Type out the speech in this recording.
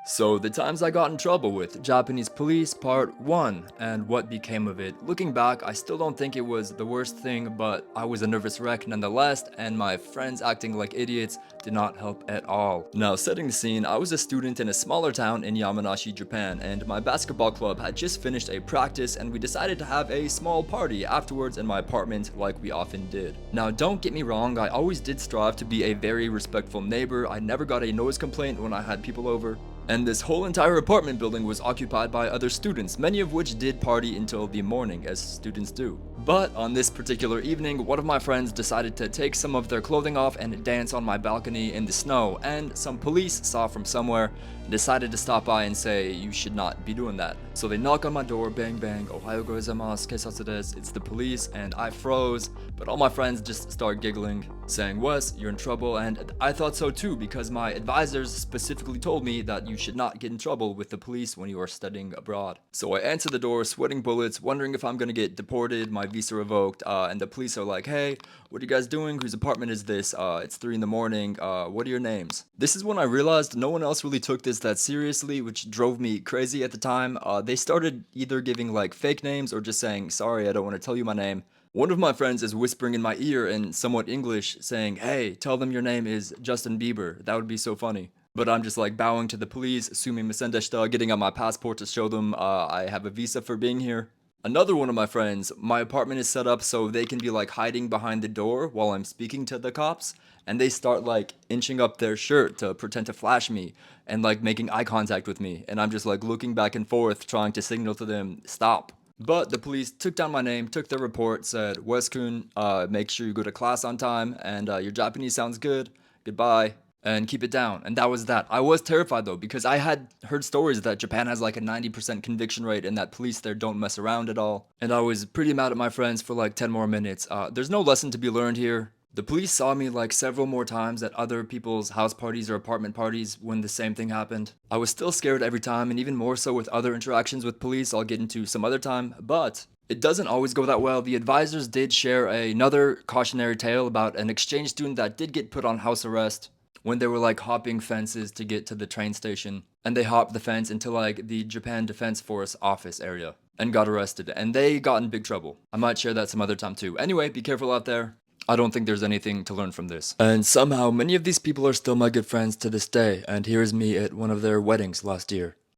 So, the times I got in trouble with Japanese police, part 1, and what became of it. Looking back, I still don't think it was the worst thing, but I was a nervous wreck nonetheless, and my friends acting like idiots did not help at all. Now, setting the scene, I was a student in a smaller town in Yamanashi, Japan, and my basketball club had just finished a practice, and we decided to have a small party afterwards in my apartment, like we often did. Now, don't get me wrong, I always did strive to be a very respectful neighbor. I never got a noise complaint when I had people over. And this whole entire apartment building was occupied by other students, many of which did party until the morning, as students do. But on this particular evening, one of my friends decided to take some of their clothing off and dance on my balcony in the snow, and some police saw from somewhere and decided to stop by and say, "You should not be doing that." So they knock on my door, bang bang, "Ohayo gozaimasu, keisatsu desu." It's the police, and I froze, but all my friends just start giggling, saying, "Wes, you're in trouble," and I thought so too, because my advisors specifically told me that you should not get in trouble with the police when you are studying abroad. So I answer the door, sweating bullets, wondering if I'm gonna get deported, my visa revoked, and the police are like, "Hey, what are you guys doing? Whose apartment is this? It's 3 in the morning. What are your names?" This is when I realized no one else really took this that seriously, which drove me crazy at the time. They started either giving like fake names or just saying, "Sorry, I don't want to tell you my name." One of my friends is whispering in my ear in somewhat English, saying, "Hey, tell them your name is Justin Bieber. That would be so funny." But I'm just like bowing to the police, assuming Misendeshita, getting out my passport to show them I have a visa for being here. Another one of my friends, my apartment is set up so they can be like hiding behind the door while I'm speaking to the cops, and they start like inching up their shirt to pretend to flash me and like making eye contact with me, and I'm just like looking back and forth trying to signal to them, "Stop." But the police took down my name, took their report, said, "Wes-kun, make sure you go to class on time, and your Japanese sounds good. Goodbye." And keep it down. And that was that. I was terrified though, because I had heard stories that Japan has like a 90% conviction rate and that police there don't mess around at all. And I was pretty mad at my friends for like 10 more minutes. There's no lesson to be learned here. The police saw me like several more times at other people's house parties or apartment parties when the same thing happened. I was still scared every time, and even more so with other interactions with police I'll get into some other time, but it doesn't always go that well. The advisors did share another cautionary tale about an exchange student that did get put on house arrest when they were like hopping fences to get to the train station. And they hopped the fence into like the Japan Defense Force office area and got arrested. And they got in big trouble. I might share that some other time too. Anyway, be careful out there. I don't think there's anything to learn from this. And somehow many of these people are still my good friends to this day. And here is me at one of their weddings last year.